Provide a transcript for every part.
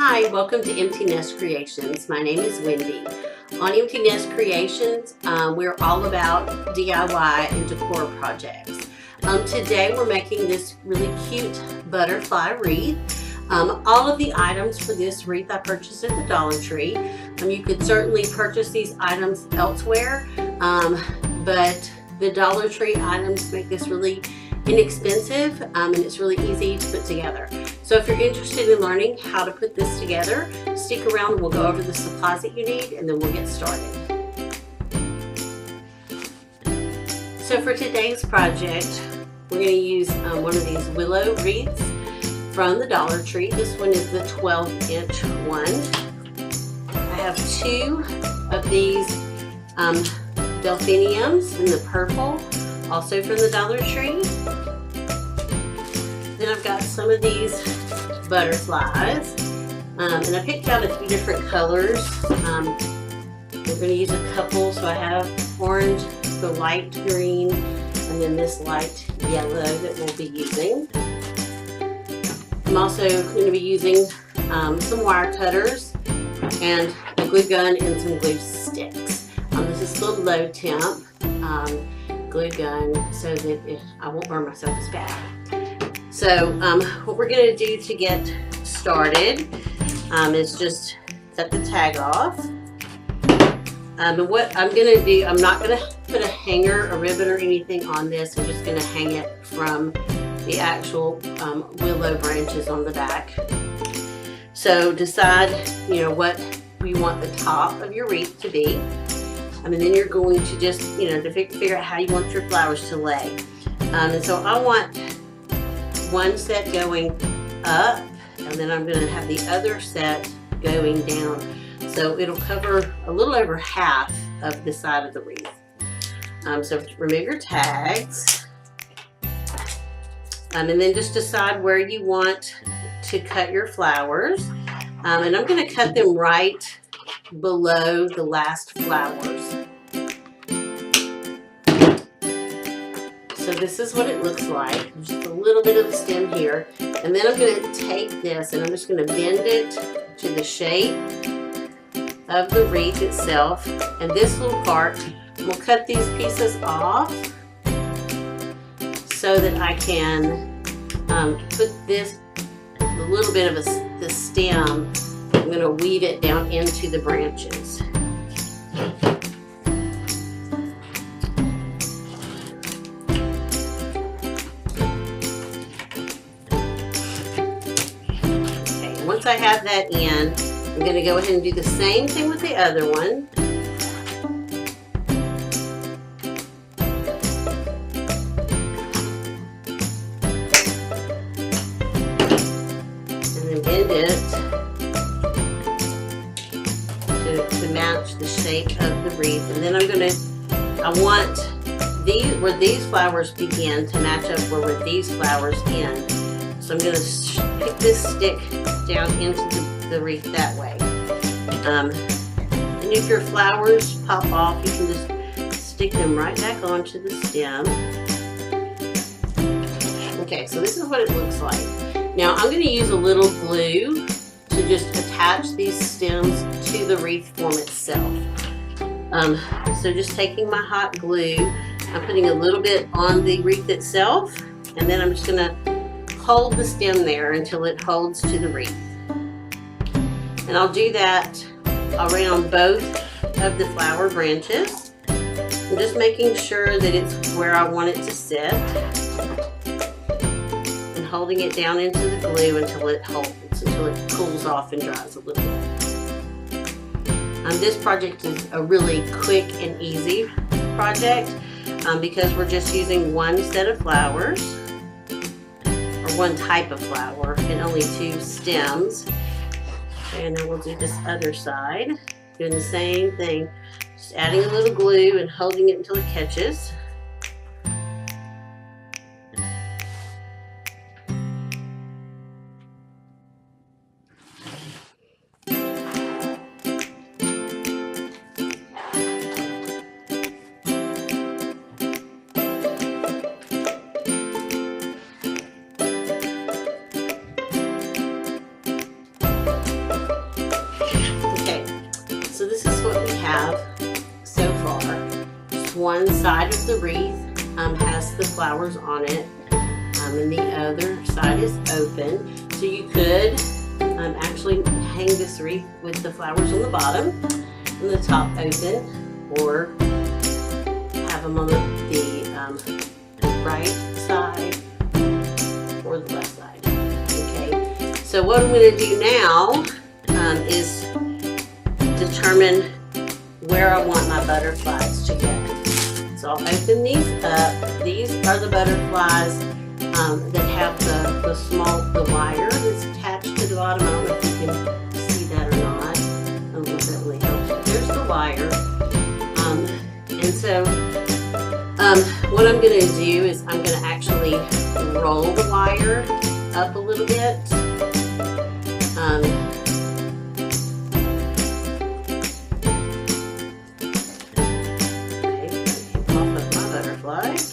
Hi, welcome to Empty Nest Creations. My name is Wendy. On Empty Nest Creations, we're all about DIY and decor projects. Today we're making this really cute butterfly wreath. All of the items for this wreath I purchased at the Dollar Tree. You could certainly purchase these items elsewhere, but the Dollar Tree items make this really inexpensive and it's really easy to put together. So if you're interested in learning how to put this together, stick around and we'll go over the supplies that you need and then we'll get started. So for today's project, we're going to use one of these willow wreaths from the Dollar Tree. This one is the 12-inch one. I have two of these delphiniums in the purple, also from the Dollar Tree. Then I've got some of these butterflies, and I picked out a few different colors. We're going to use a couple, so I have orange, the light green, and then this light yellow that we'll be using. I'm also going to be using some wire cutters and a glue gun and some glue sticks. This is the low temp glue gun so that I won't burn myself as bad. So what we're going to do to get started is just cut the tag off. And what I'm going to do, I'm not going to put a hanger, a ribbon or anything on this. I'm just going to hang it from the actual willow branches on the back. So decide, what you want the top of your wreath to be. And then you're going to just, to figure out how you want your flowers to lay. And so I want one set going up, and then I'm going to have the other set going down. So it'll cover a little over half of the side of the wreath. So remove your tags. And then just decide where you want to cut your flowers. And I'm going to cut them right below the last flowers. So this is what it looks like. Just a little bit of a stem here. And then I'm going to take this and I'm just going to bend it to the shape of the wreath itself. And this little part, we'll cut these pieces off so that I can put this, a little bit of the stem, I'm going to weave it down into the branches. Okay, once I have that in, I'm going to go ahead and do the same thing with the other one. Bend it to match the shape of the wreath, and then I want where these flowers begin to match up where these flowers end. So I'm going to pick this stick down into the wreath that way. And if your flowers pop off, you can just stick them right back onto the stem. Okay, so this is what it looks like. Now I'm going to use a little glue to just attach these stems to the wreath form itself. So just taking my hot glue, I'm putting a little bit on the wreath itself, and then I'm just going to hold the stem there until it holds to the wreath. And I'll do that around both of the flower branches. I'm just making sure that it's where I want it to sit. Holding it down into the glue until it cools off and dries a little bit. This project is a really quick and easy project because we're just using one set of flowers, or one type of flower, and only two stems. And then we'll do this other side, doing the same thing, just adding a little glue and holding it until it catches. one side of the wreath has the flowers on it, and the other side is open. So you could actually hang this wreath with the flowers on the bottom and the top open, or have them on the right side or the left side. Okay, so what I'm going to do now is determine where I want my butterflies to go. So I'll open these up. These are the butterflies that have the wire that's attached to the bottom. I don't know if you can see that or not. I don't know if that really helps. There's the wire. And so what I'm going to do is I'm going to actually roll the wire up a little bit.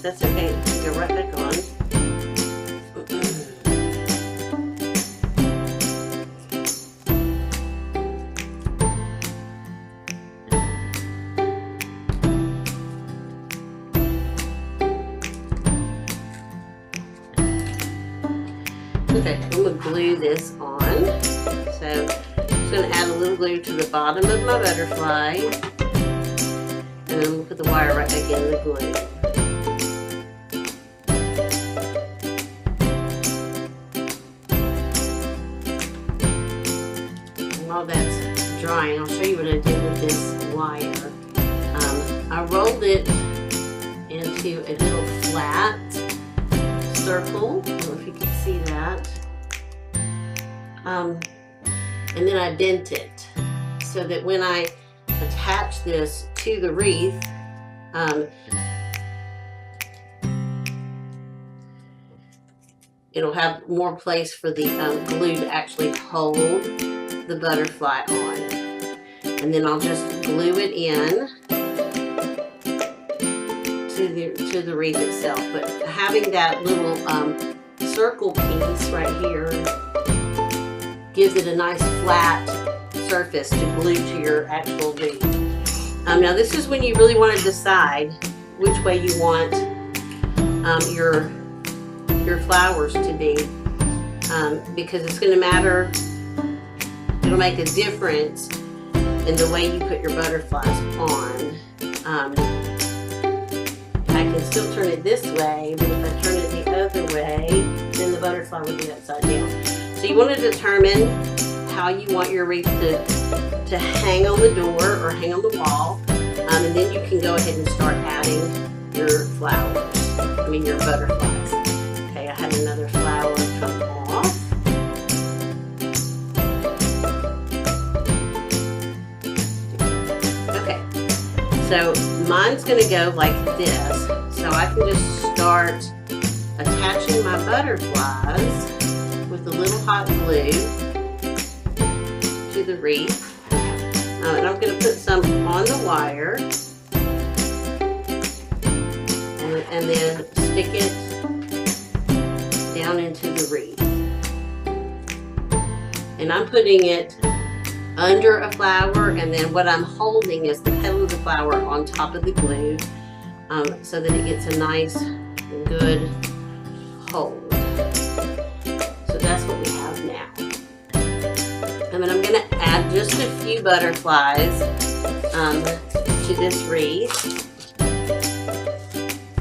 That's okay, go right back on. Okay, I'm going to glue this on. So I'm just going to add a little glue to the bottom of my butterfly. And then we'll put the wire right back in the glue. While that's drying, I'll show you what I did with this wire. I rolled it into a little flat circle. I don't know if you can see that. And then I bent it so that when I attach this to the wreath, it'll have more place for the glue to actually hold the butterfly on. And then I'll just glue it in to the wreath itself. But having that little circle piece right here gives it a nice flat surface to glue to your actual wreath. Now this is when you really want to decide which way you want your flowers to be, because it's going to matter. It'll make a difference in the way you put your butterflies on. I can still turn it this way, but if I turn it the other way, then the butterfly would be upside down. So you want to determine how you want your wreath to hang on the door or hang on the wall, and then you can go ahead and start adding your your butterflies. Okay, I had another flower come off. Okay, so mine's going to go like this, so I can just start attaching my butterflies with a little hot glue to the wreath. And I'm going to put some on the wire and then stick it down into the wreath. And I'm putting it under a flower, and then what I'm holding is the petal of the flower on top of the glue, so that it gets a nice, good hold. So that's what we have now. And then I'm going to add just a few butterflies to this wreath.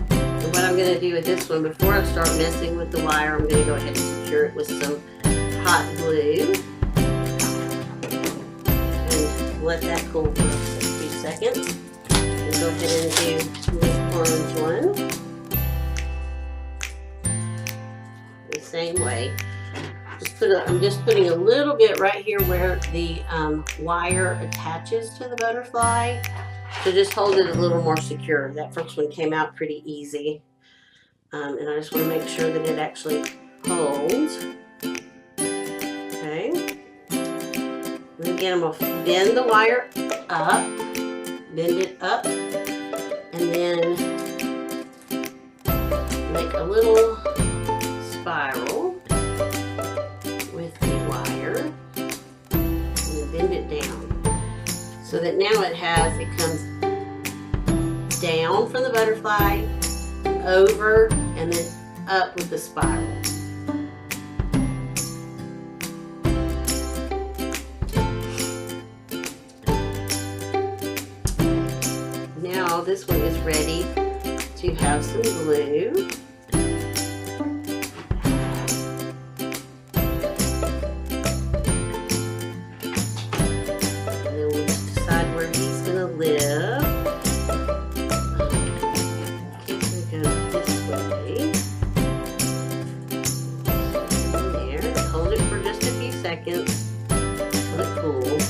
And what I'm going to do with this one, before I start messing with the wire, I'm going to go ahead and secure it with some hot glue. And let that cool for a few seconds. And go ahead and do this orange one the same way. I'm just putting a little bit right here where the wire attaches to the butterfly to just hold it a little more secure. That first one came out pretty easy, and I just want to make sure that it actually holds. Okay, and again I'm going to bend the wire up, bend it up, and then make a little spiral with the wire and then bend it down so that now it comes down from the butterfly, over, and then up with the spiral. Now this one is ready to have some glue. And then we'll just decide where he's going to live. We're going to go this way. In there. Hold it for just a few seconds until it cools.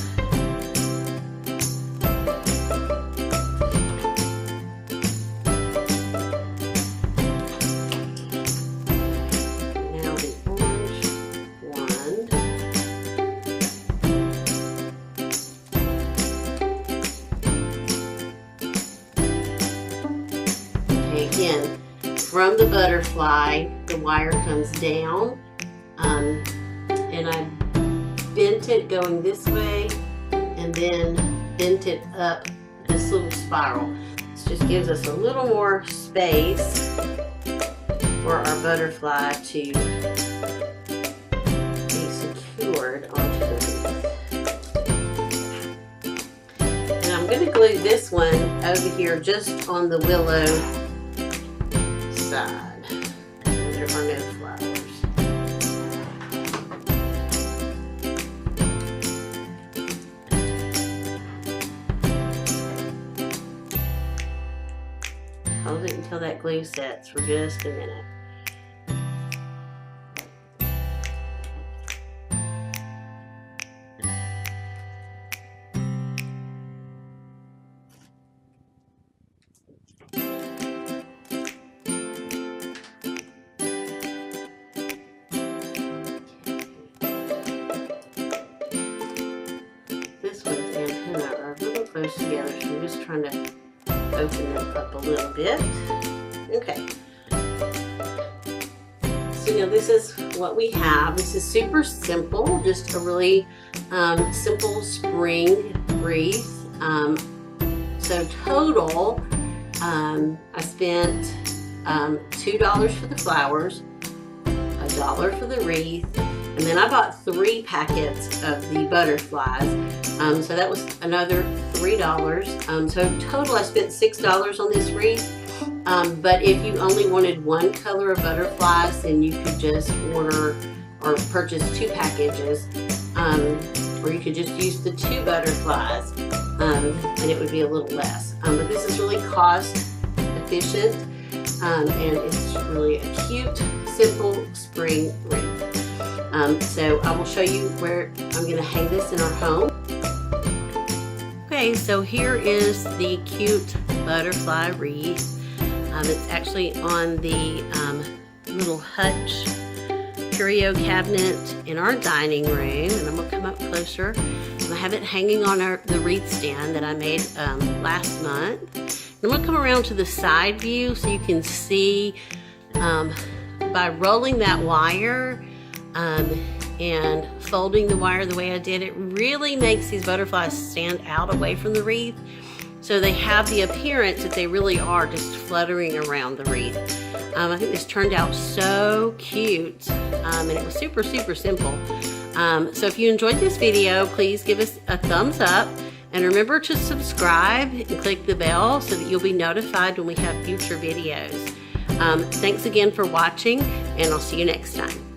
Again, from the butterfly, the wire comes down, and I bent it going this way, and then bent it up this little spiral. This just gives us a little more space for our butterfly to be secured onto the wreath. And I'm going to glue this one over here just on the willow side. There are no flowers. Hold it until that glue sets for just a minute. Close together, so I'm just trying to open them up a little bit. Okay. So now this is what we have. This is super simple, just a really simple spring wreath. So total, I spent $2 for the flowers, $1 for the wreath, and then I bought 3 packets of the butterflies. So that was another $3. So total I spent $6 on this wreath. But if you only wanted one color of butterflies, then you could just order or purchase 2 packages. Or you could just use the 2 butterflies, and it would be a little less. But this is really cost efficient, and it's really a cute, simple spring wreath. So I will show you where I'm going to hang this in our home. Okay, so here is the cute butterfly wreath. It's actually on the little hutch curio cabinet in our dining room, and I'm going to come up closer. And I have it hanging on the wreath stand that I made last month. And I'm going to come around to the side view so you can see by rolling that wire and folding the wire the way I did, it really makes these butterflies stand out away from the wreath, so they have the appearance that they really are just fluttering around the wreath. I think this turned out so cute, and it was super simple. So if you enjoyed this video, please give us a thumbs up, and remember to subscribe and click the bell so that you'll be notified when we have future videos. Thanks again for watching, and I'll see you next time.